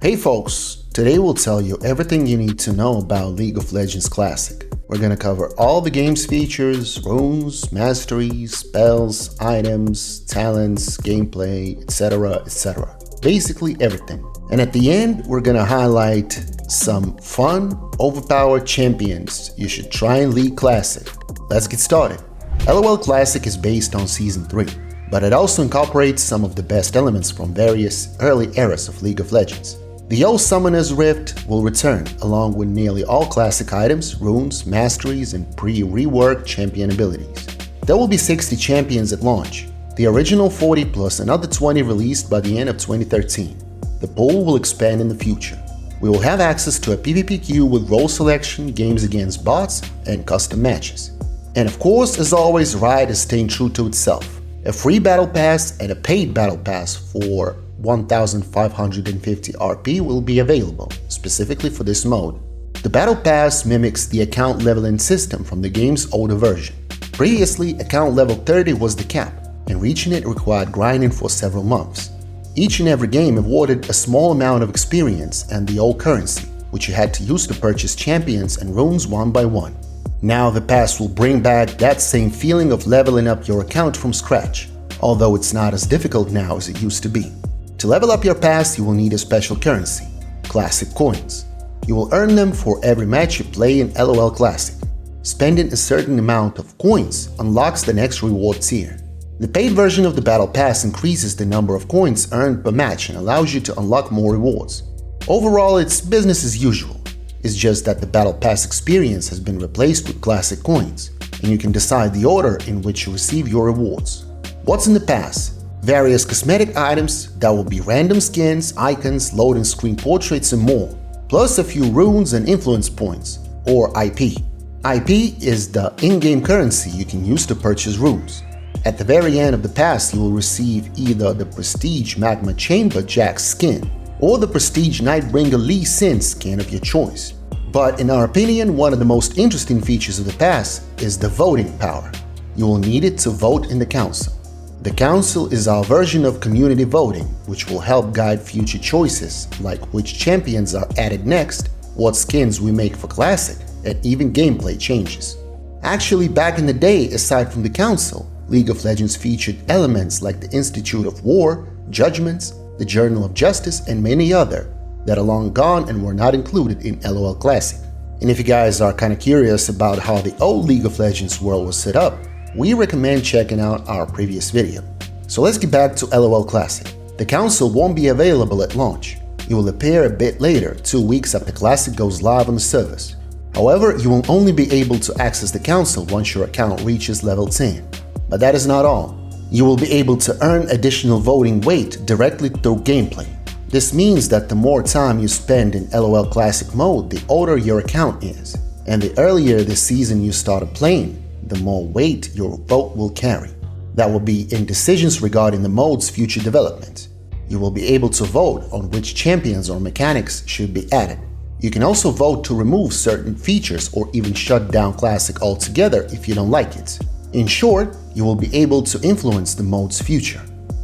Hey folks, today we'll tell you everything you need to know about League of Legends Classic. We're gonna cover all the game's features, runes, masteries, spells, items, talents, gameplay, etc, etc. Basically everything. And at the end, we're gonna highlight some fun, overpowered champions you should try in League Classic. Let's get started. LOL Classic is based on Season 3, but it also incorporates some of the best elements from various early eras of League of Legends. The old Summoner's Rift will return, along with nearly all classic items, runes, masteries, and pre-reworked champion abilities. There will be 60 champions at launch, the original 40 plus another 20 released by the end of 2013. The pool will expand in the future. We will have access to a PvP queue with role selection, games against bots, and custom matches. And of course, as always, Riot is staying true to itself. A free battle pass and a paid battle pass for 1,550 RP will be available, specifically for this mode. The Battle Pass mimics the account leveling system from the game's older version. Previously, account level 30 was the cap, and reaching it required grinding for several months. Each and every game awarded a small amount of experience and the old currency, which you had to use to purchase champions and runes one by one. Now the pass will bring back that same feeling of leveling up your account from scratch, although it's not as difficult now as it used to be. To level up your pass, you will need a special currency, Classic Coins. You will earn them for every match you play in LOL Classic. Spending a certain amount of coins unlocks the next reward tier. The paid version of the Battle Pass increases the number of coins earned per match and allows you to unlock more rewards. Overall, it's business as usual. It's just that the Battle Pass experience has been replaced with Classic Coins, and you can decide the order in which you receive your rewards. What's in the pass? Various cosmetic items that will be random skins, icons, loading screen portraits, and more, plus a few runes and influence points, or IP. IP is the in-game currency you can use to purchase runes. At the very end of the pass, you will receive either the Prestige Magma Chamber Jax skin or the Prestige Nightbringer Lee Sin skin of your choice. But in our opinion, one of the most interesting features of the pass is the voting power. You will need it to vote in the council. The council is our version of community voting, which will help guide future choices like which champions are added next, what skins we make for Classic, and even gameplay changes. Actually, back in the day, aside from the council, League of Legends featured elements like the Institute of War, Judgments, the Journal of Justice, and many other that are long gone and were not included in LOL Classic. And if you guys are kind of curious about how the old League of Legends world was set up, we recommend checking out our previous video. So let's get back to LOL Classic. The council won't be available at launch. It will appear a bit later, 2 weeks after Classic goes live on the servers. However, you will only be able to access the council once your account reaches level 10. But that is not all. You will be able to earn additional voting weight directly through gameplay. This means that the more time you spend in LOL Classic mode, the older your account is. And the earlier this season you started playing, the more weight your vote will carry. That will be in decisions regarding the mode's future development. You will be able to vote on which champions or mechanics should be added. You can also vote to remove certain features or even shut down Classic altogether if you don't like it. In short, you will be able to influence the mode's future.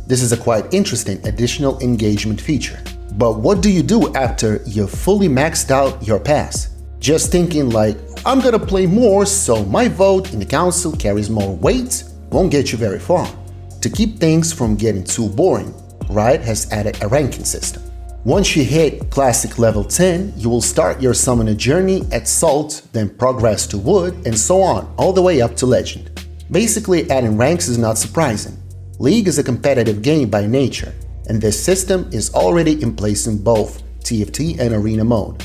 This is a quite interesting additional engagement feature. But what do you do after you've fully maxed out your pass? Just thinking like, I'm gonna play more so my vote in the council carries more weight won't get you very far. To keep things from getting too boring, Riot has added a ranking system. Once you hit Classic level 10, you will start your summoner journey at Salt, then progress to Wood, and so on, all the way up to Legend. Basically, adding ranks is not surprising. League is a competitive game by nature, and this system is already in place in both TFT and Arena mode.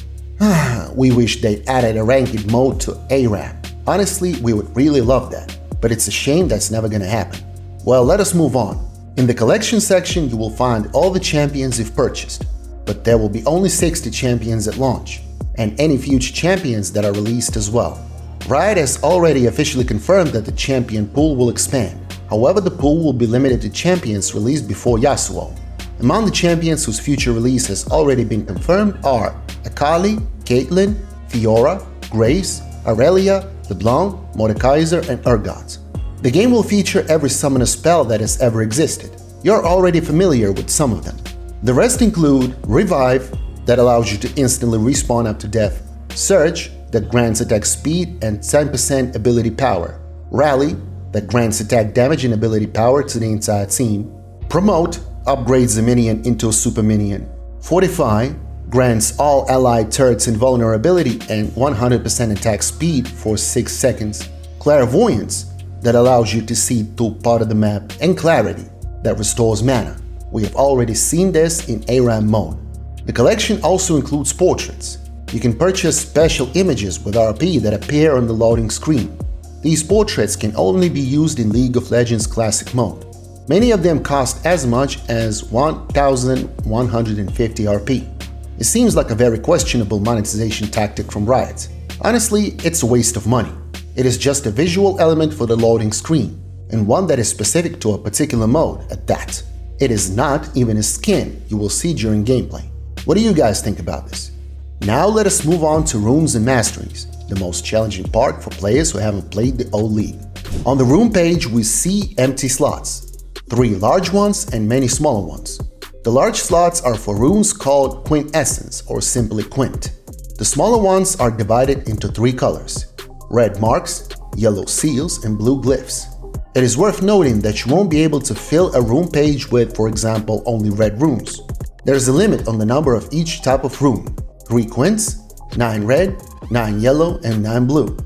We wish they added a ranked mode to ARAM. Honestly, we would really love that, but it's a shame that's never gonna happen. Well, let us move on. In the collection section, you will find all the champions you've purchased, but there will be only 60 champions at launch, and any future champions that are released as well. Riot has already officially confirmed that the champion pool will expand. However, the pool will be limited to champions released before Yasuo. Among the champions whose future release has already been confirmed are Akali, Caitlyn, Fiora, Grace, Aurelia, LeBlanc, Mordekaiser, and Urgot. The game will feature every summoner spell that has ever existed. You're already familiar with some of them. The rest include Revive, that allows you to instantly respawn up to death. Surge, that grants attack speed and 10% ability power. Rally, that grants attack damage and ability power to the entire team. Promote, upgrades a minion into a super minion. Fortify, grants all allied turrets invulnerability and 100% attack speed for 6 seconds. Clairvoyance, that allows you to see through part of the map. And Clarity, that restores mana. We have already seen this in ARAM mode. The collection also includes portraits. You can purchase special images with RP that appear on the loading screen. These portraits can only be used in League of Legends Classic mode. Many of them cost as much as 1,150 RP. It seems like a very questionable monetization tactic from Riot. Honestly, it's a waste of money. It is just a visual element for the loading screen, and one that is specific to a particular mode at that. It is not even a skin you will see during gameplay. What do you guys think about this? Now let us move on to runes and masteries, the most challenging part for players who haven't played the old league. On the rune page we see empty slots, 3 large ones and many smaller ones. The large slots are for runes called quintessence or simply quint. The smaller ones are divided into 3 colors: red marks, yellow seals, and blue glyphs. It is worth noting that you won't be able to fill a rune page with, for example, only red runes. There is a limit on the number of each type of rune: 3 quints, 9 red, 9 yellow, and 9 blue.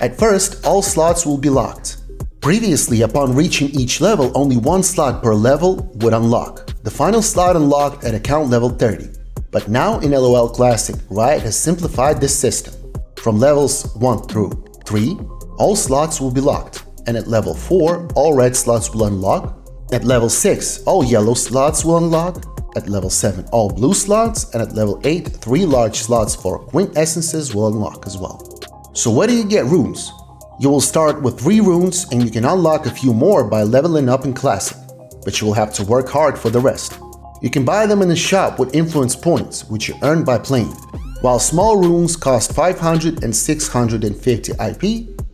At first, all slots will be locked. Previously, upon reaching each level, only 1 slot per level would unlock. The final slot unlocked at account level 30. But now in LOL Classic, Riot has simplified this system. From levels 1 through 3, all slots will be locked, and at level 4, all red slots will unlock. At level 6, all yellow slots will unlock. At level 7, all blue slots, and at level 8, 3 large slots for quintessences will unlock as well. So where do you get runes? You will start with 3 runes and you can unlock a few more by leveling up in Classic, but you will have to work hard for the rest. You can buy them in the shop with influence points, which you earn by playing. While small runes cost 500 and 650 IP,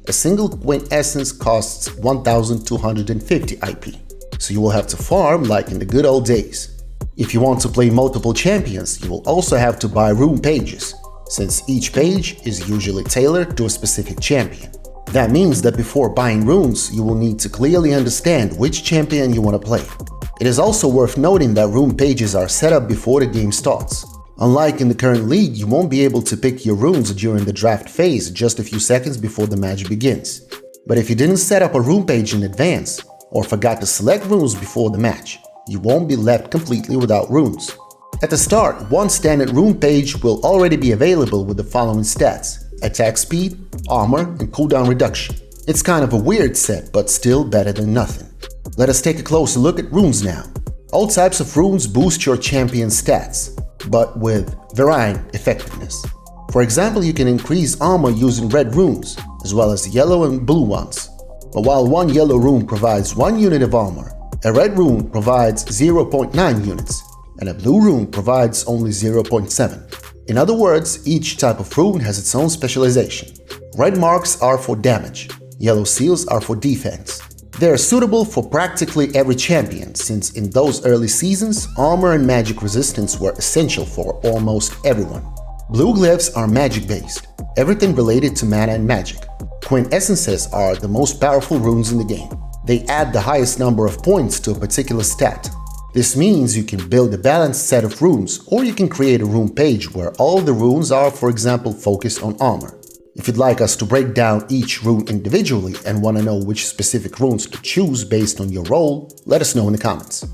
a single quintessence costs 1250 IP, so you will have to farm like in the good old days. If you want to play multiple champions, you will also have to buy rune pages, since each page is usually tailored to a specific champion. That means that before buying runes, you will need to clearly understand which champion you want to play. It is also worth noting that rune pages are set up before the game starts. Unlike in the current league, you won't be able to pick your runes during the draft phase just a few seconds before the match begins. But if you didn't set up a rune page in advance, or forgot to select runes before the match, you won't be left completely without runes. At the start, one standard rune page will already be available with the following stats: attack speed, armor, and cooldown reduction. It's kind of a weird set, but still better than nothing. Let us take a closer look at runes now. All types of runes boost your champion's stats, but with varying effectiveness. For example, you can increase armor using red runes, as well as yellow and blue ones. But while one yellow rune provides 1 unit of armor, a red rune provides 0.9 units, and a blue rune provides only 0.7. In other words, each type of rune has its own specialization. Red marks are for damage, yellow seals are for defense. They are suitable for practically every champion, since in those early seasons, armor and magic resistance were essential for almost everyone. Blue glyphs are magic-based, everything related to mana and magic. Quintessences are the most powerful runes in the game. They add the highest number of points to a particular stat. This means you can build a balanced set of runes, or you can create a rune page where all the runes are, for example, focused on armor. If you'd like us to break down each rune individually and want to know which specific runes to choose based on your role, let us know in the comments.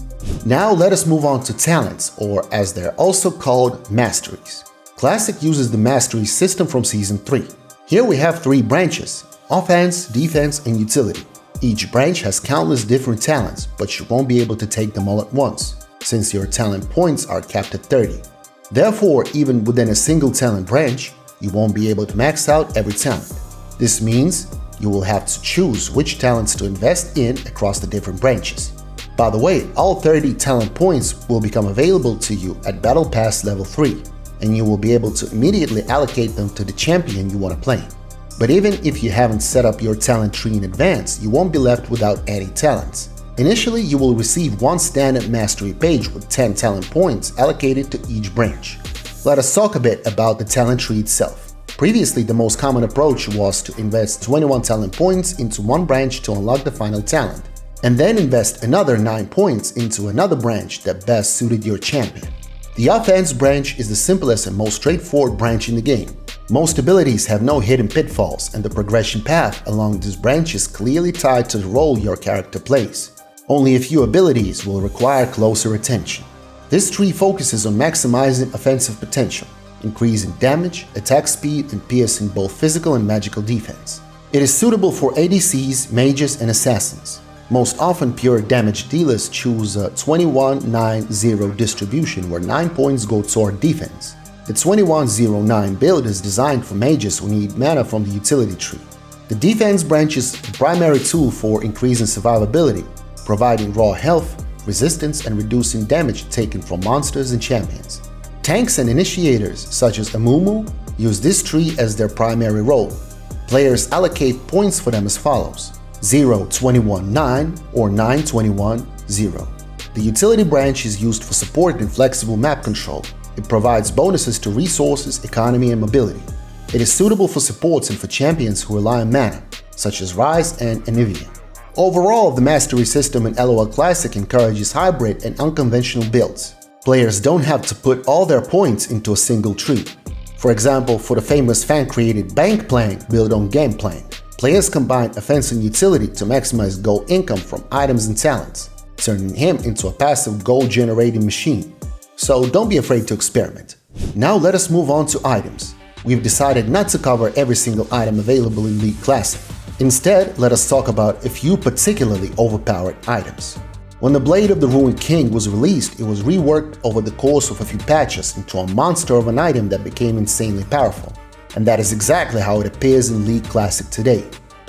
Now let us move on to talents, or as they're also called, masteries. Classic uses the Masteries system from Season 3. Here we have 3 branches: offense, defense, and utility. Each branch has countless different talents, but you won't be able to take them all at once, since your talent points are capped at 30. Therefore, even within a single talent branch, you won't be able to max out every talent. This means you will have to choose which talents to invest in across the different branches. By the way, all 30 talent points will become available to you at Battle Pass level 3, and you will be able to immediately allocate them to the champion you want to play. But even if you haven't set up your talent tree in advance, you won't be left without any talents. Initially, you will receive one standard mastery page with 10 talent points allocated to each branch. Let us talk a bit about the talent tree itself. Previously, the most common approach was to invest 21 talent points into one branch to unlock the final talent, and then invest another 9 points into another branch that best suited your champion. The offense branch is the simplest and most straightforward branch in the game. Most abilities have no hidden pitfalls, and the progression path along this branch is clearly tied to the role your character plays. Only a few abilities will require closer attention. This tree focuses on maximizing offensive potential, increasing damage, attack speed, and piercing both physical and magical defense. It is suitable for ADCs, mages, and assassins. Most often, pure damage dealers choose a 21-9-0 distribution where 9 points go toward defense. The 21-0-9 build is designed for mages who need mana from the utility tree. The defense branch is the primary tool for increasing survivability, providing raw health, resistance, and reducing damage taken from monsters and champions. Tanks and initiators, such as Amumu, use this tree as their primary role. Players allocate points for them as follows: 0-21-9 or 9-21-0. The utility branch is used for support and flexible map control. It provides bonuses to resources, economy, and mobility. It is suitable for supports and for champions who rely on mana, such as Ryze and Anivia. Overall, the Mastery system in LoL Classic encourages hybrid and unconventional builds. Players don't have to put all their points into a single tree. For example, for the famous fan-created Bank Plank built on Gameplank, players combine offense and utility to maximize gold income from items and talents, turning him into a passive gold-generating machine. So don't be afraid to experiment. Now let us move on to items. We've decided not to cover every single item available in League Classic. Instead, let us talk about a few particularly overpowered items. When the Blade of the Ruined King was released, it was reworked over the course of a few patches into a monster of an item that became insanely powerful. And that is exactly how it appears in League Classic today.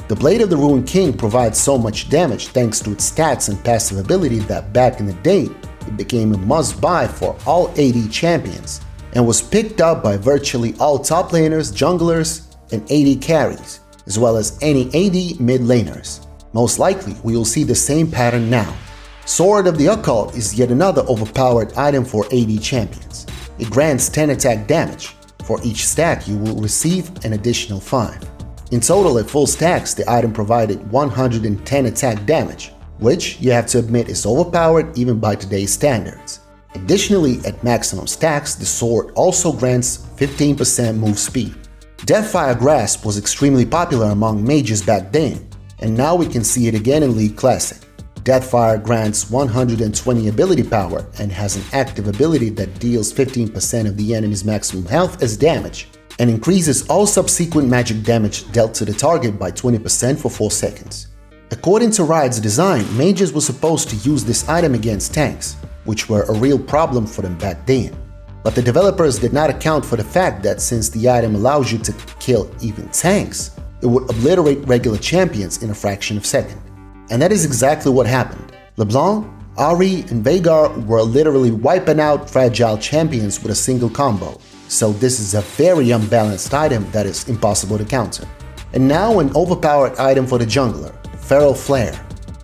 The Blade of the Ruined King provides so much damage thanks to its stats and passive ability that back in the day, it became a must-buy for all AD champions, and was picked up by virtually all top laners, junglers, and AD carries, as well as any AD mid laners. Most likely, we will see the same pattern now. Sword of the Occult is yet another overpowered item for AD champions. It grants 10 attack damage. For each stack, you will receive an additional 5. In total, at full stacks, the item provided 110 attack damage, which, you have to admit, is overpowered even by today's standards. Additionally, at maximum stacks, the sword also grants 15% move speed. Deathfire Grasp was extremely popular among mages back then, and now we can see it again in League Classic. Deathfire grants 120 ability power and has an active ability that deals 15% of the enemy's maximum health as damage, and increases all subsequent magic damage dealt to the target by 20% for 4 seconds. According to Riot's design, mages were supposed to use this item against tanks, which were a real problem for them back then. But the developers did not account for the fact that since the item allows you to kill even tanks, it would obliterate regular champions in a fraction of a second. And that is exactly what happened. LeBlanc, Ahri, and Veigar were literally wiping out fragile champions with a single combo. So this is a very unbalanced item that is impossible to counter. And now an overpowered item for the jungler, Feral Flare.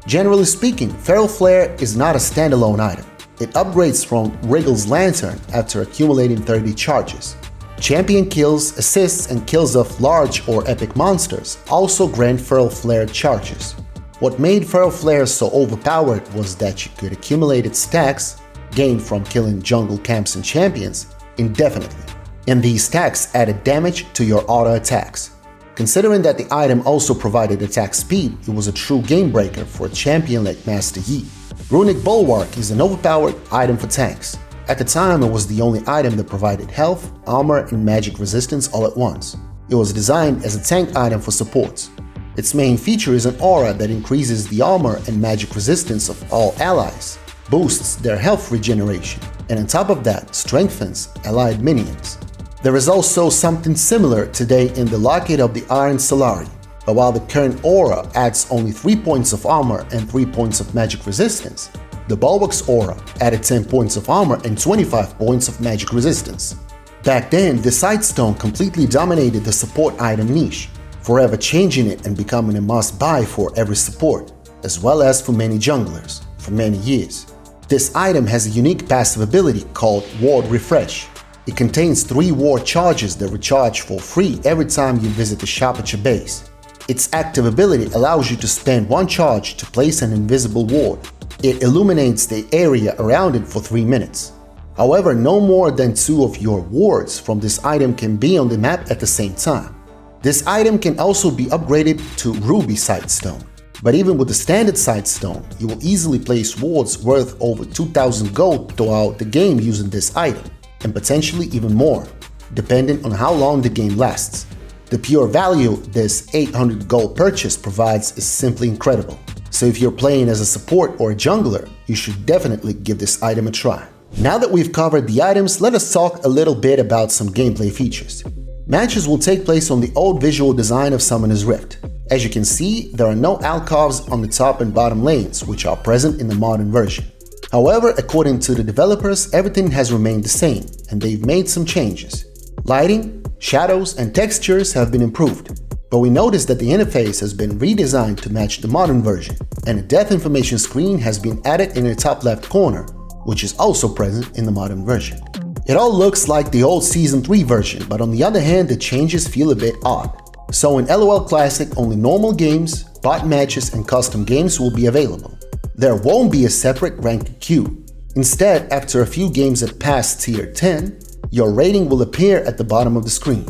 Generally speaking, Feral Flare is not a standalone item. It upgrades from Wriggle's Lantern after accumulating 30 charges. Champion kills, assists, and kills of large or epic monsters also grant Feral Flare charges. What made Feral Flare so overpowered was that you could accumulate its stacks, gained from killing jungle camps and champions, indefinitely. And these stacks added damage to your auto attacks. Considering that the item also provided attack speed, it was a true game breaker for a champion like Master Yi. Runic Bulwark is an overpowered item for tanks. At the time, it was the only item that provided health, armor, and magic resistance all at once. It was designed as a tank item for supports. Its main feature is an aura that increases the armor and magic resistance of all allies, boosts their health regeneration, and on top of that, strengthens allied minions. There is also something similar today in the Locket of the Iron Solari, but while the current aura adds only 3 points of armor and 3 points of magic resistance, the Bulwark's aura added 10 points of armor and 25 points of magic resistance. Back then, the Sightstone completely dominated the support item niche, forever changing it and becoming a must-buy for every support, as well as for many junglers, for many years. This item has a unique passive ability called Ward Refresh. It contains 3 ward charges that recharge for free every time you visit the shop at your base. Its active ability allows you to spend 1 charge to place an invisible ward. It illuminates the area around it for 3 minutes. However, no more than 2 of your wards from this item can be on the map at the same time. This item can also be upgraded to Ruby Sightstone. But even with the standard Sightstone, you will easily place wards worth over 2000 gold throughout the game using this item, and potentially even more, depending on how long the game lasts. The pure value this 800 gold purchase provides is simply incredible. So if you're playing as a support or a jungler, you should definitely give this item a try. Now that we've covered the items, let us talk a little bit about some gameplay features. Matches will take place on the old visual design of Summoner's Rift. As you can see, there are no alcoves on the top and bottom lanes, which are present in the modern version. However, according to the developers, everything has remained the same, and they've made some changes. Lighting, shadows, and textures have been improved. But we noticed that the interface has been redesigned to match the modern version, and a death information screen has been added in the top left corner, which is also present in the modern version. It all looks like the old Season 3 version, but on the other hand, the changes feel a bit odd. So in LOL Classic, only normal games, bot matches, and custom games will be available. There won't be a separate ranked queue. Instead, after a few games that pass tier 10, your rating will appear at the bottom of the screen.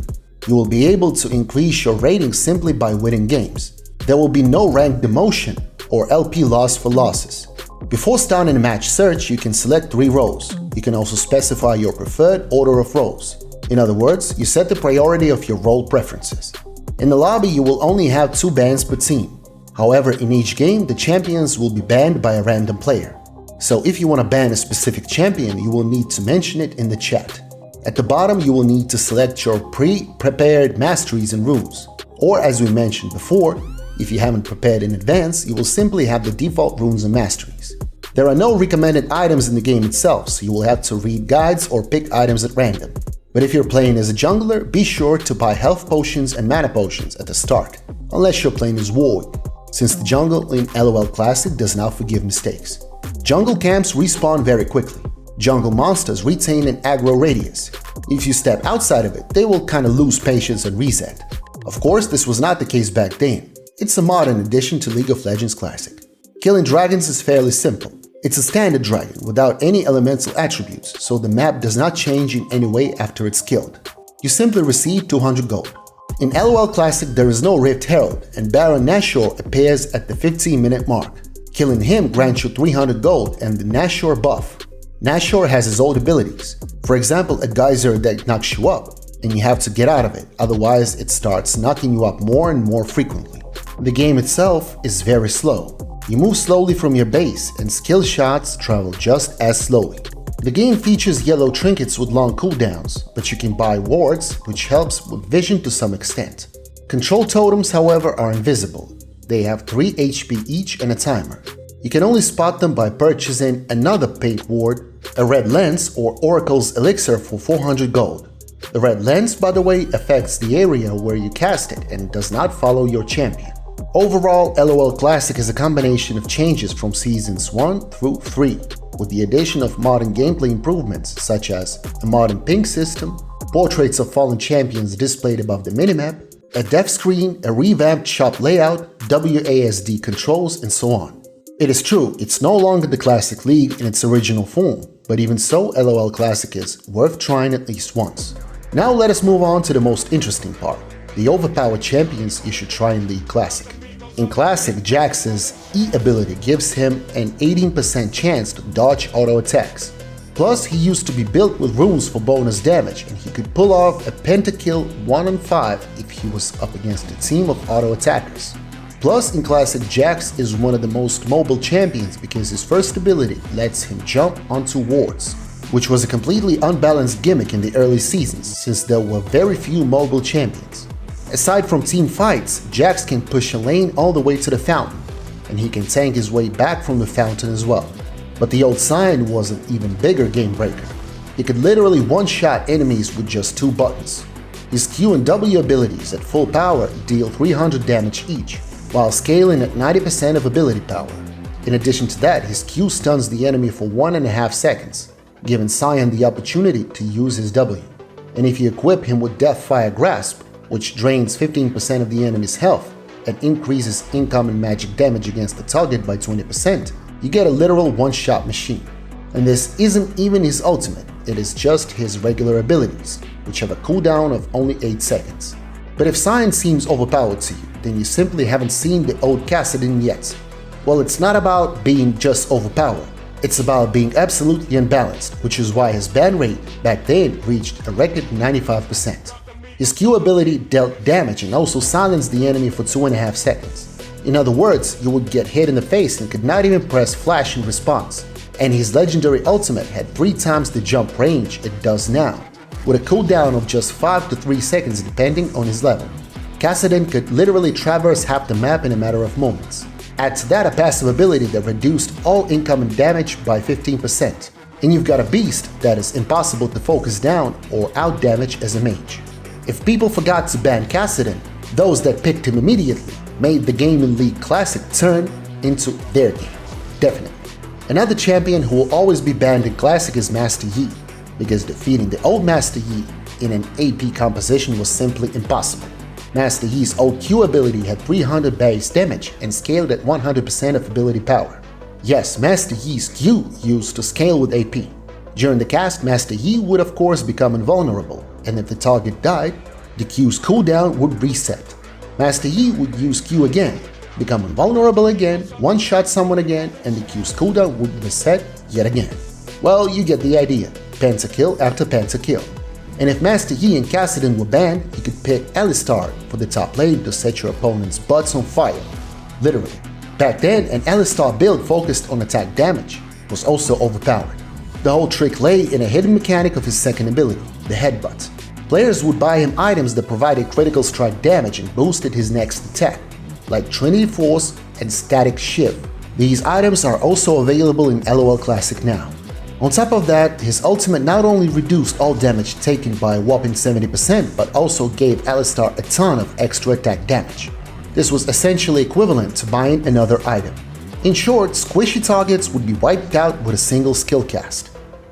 You will be able to increase your rating simply by winning games. There will be no rank demotion or LP loss for losses. Before starting a match search, you can select 3 roles. You can also specify your preferred order of roles. In other words, you set the priority of your role preferences. In the lobby, you will only have 2 bans per team. However, in each game, the champions will be banned by a random player. So if you want to ban a specific champion, you will need to mention it in the chat. At the bottom, you will need to select your pre-prepared masteries and runes. Or as we mentioned before, if you haven't prepared in advance, you will simply have the default runes and masteries. There are no recommended items in the game itself, so you will have to read guides or pick items at random. But if you're playing as a jungler, be sure to buy health potions and mana potions at the start, unless you're playing as Warwick, since the jungle in LOL Classic does not forgive mistakes. Jungle camps respawn very quickly. Jungle monsters retain an aggro radius. If you step outside of it, they will kinda lose patience and reset. Of course, this was not the case back then. It's a modern addition to League of Legends Classic. Killing dragons is fairly simple. It's a standard dragon without any elemental attributes, so the map does not change in any way after it's killed. You simply receive 200 gold. In LOL Classic there is no Rift Herald, and Baron Nashor appears at the 15-minute mark. Killing him grants you 300 gold and the Nashor buff. Nashor has his old abilities. For example, a geyser that knocks you up, and you have to get out of it, otherwise it starts knocking you up more and more frequently. The game itself is very slow. You move slowly from your base, and skill shots travel just as slowly. The game features yellow trinkets with long cooldowns, but you can buy wards, which helps with vision to some extent. Control totems, however, are invisible. They have 3 HP each and a timer. You can only spot them by purchasing another pink ward, a red lens, or Oracle's elixir for 400 gold. The red lens, by the way, affects the area where you cast it and does not follow your champion. Overall, LOL Classic is a combination of changes from Seasons 1 through 3, with the addition of modern gameplay improvements such as a modern ping system, portraits of fallen champions displayed above the minimap, a death screen, a revamped shop layout, WASD controls, and so on. It is true, it's no longer the Classic League in its original form, but even so, LOL Classic is worth trying at least once. Now let us move on to the most interesting part, the overpowered champions you should try in League Classic. In Classic, Jax's E ability gives him an 18% chance to dodge auto attacks. Plus, he used to be built with runes for bonus damage, and he could pull off a pentakill 1-on-5 if he was up against a team of auto attackers. Plus, in Classic, Jax is one of the most mobile champions because his first ability lets him jump onto wards, which was a completely unbalanced gimmick in the early seasons since there were very few mobile champions. Aside from team fights, Jax can push a lane all the way to the fountain, and he can tank his way back from the fountain as well. But the old Sion was an even bigger game breaker. He could literally one-shot enemies with just 2 buttons. His Q and W abilities at full power deal 300 damage each, while scaling at 90% of ability power. In addition to that, his Q stuns the enemy for 1.5 seconds. giving Sion the opportunity to use his W. And if you equip him with Deathfire Grasp, which drains 15% of the enemy's health and increases incoming magic damage against the target by 20%, you get a literal one-shot machine. And this isn't even his ultimate, it is just his regular abilities, which have a cooldown of only 8 seconds. But if Sion seems overpowered to you, then you simply haven't seen the old Kassadin yet. Well, it's not about being just overpowered, it's about being absolutely unbalanced, which is why his ban rate back then reached a record 95%. His Q ability dealt damage and also silenced the enemy for 2.5 seconds. In other words, you would get hit in the face and could not even press flash in response. And his legendary ultimate had 3 times the jump range it does now, with a cooldown of just 5 to 3 seconds depending on his level. Kassadin could literally traverse half the map in a matter of moments. Add to that a passive ability that reduced all incoming damage by 15%, and you've got a beast that is impossible to focus down or out damage as a mage. If people forgot to ban Kassadin, those that picked him immediately made the game in League Classic turn into their game. Definitely. Another champion who will always be banned in Classic is Master Yi, because defeating the old Master Yi in an AP composition was simply impossible. Master Yi's old Q ability had 300 base damage and scaled at 100% of ability power. Yes, Master Yi's Q used to scale with AP. During the cast, Master Yi would of course become invulnerable, and if the target died, the Q's cooldown would reset. Master Yi would use Q again, become invulnerable again, one-shot someone again, and the Q's cooldown would reset yet again. Well, you get the idea. Pentakill after pentakill. And if Master Yi and Kassadin were banned, you could pick Alistar for the top lane to set your opponent's butts on fire. Literally. Back then, an Alistar build focused on attack damage was also overpowered. The whole trick lay in a hidden mechanic of his second ability, the headbutt. Players would buy him items that provided critical strike damage and boosted his next attack, like Trinity Force and Static Shiv. These items are also available in LOL Classic now. On top of that, his ultimate not only reduced all damage taken by a whopping 70%, but also gave Alistar a ton of extra attack damage. This was essentially equivalent to buying another item. In short, squishy targets would be wiped out with a single skill cast.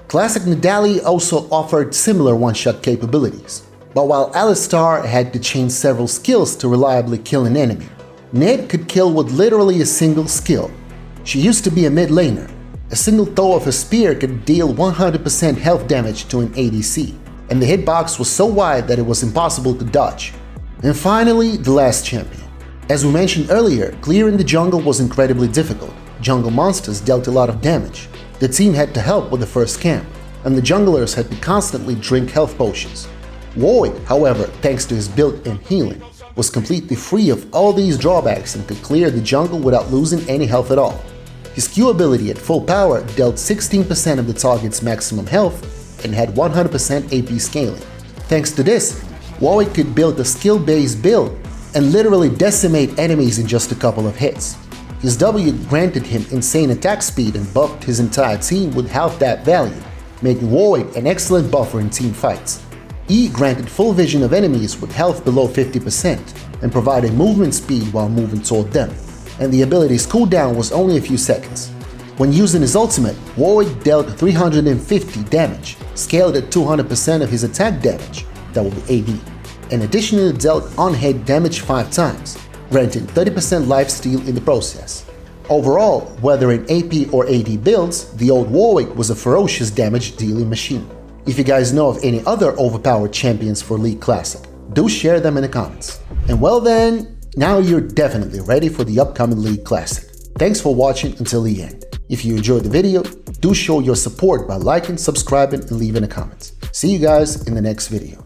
Classic Nidalee also offered similar one-shot capabilities, but while Alistar had to chain several skills to reliably kill an enemy, Ned could kill with literally a single skill. She used to be a mid laner. A single throw of a spear could deal 100% health damage to an ADC, and the hitbox was so wide that it was impossible to dodge. And finally, the last champion. As we mentioned earlier, clearing the jungle was incredibly difficult. Jungle monsters dealt a lot of damage. The team had to help with the first camp, and the junglers had to constantly drink health potions. Warwick, however, thanks to his built-in healing, was completely free of all these drawbacks and could clear the jungle without losing any health at all. His Q ability at full power dealt 16% of the target's maximum health and had 100% AP scaling. Thanks to this, Warwick could build a skill-based build and literally decimate enemies in just a couple of hits. His W granted him insane attack speed and buffed his entire team with half that value, making Warwick an excellent buffer in team fights. E granted full vision of enemies with health below 50% and provided movement speed while moving toward them, and the ability's cooldown was only a few seconds. When using his ultimate, Warwick dealt 350 damage, scaled at 200% of his attack damage, that will be AD, and additionally dealt on-hit damage 5 times, granting 30% lifesteal in the process. Overall, whether in AP or AD builds, the old Warwick was a ferocious damage-dealing machine. If you guys know of any other overpowered champions for League Classic, do share them in the comments. And well then, now you're definitely ready for the upcoming League Classic. Thanks for watching until the end. If you enjoyed the video, do show your support by liking, subscribing, and leaving a comment. See you guys in the next video.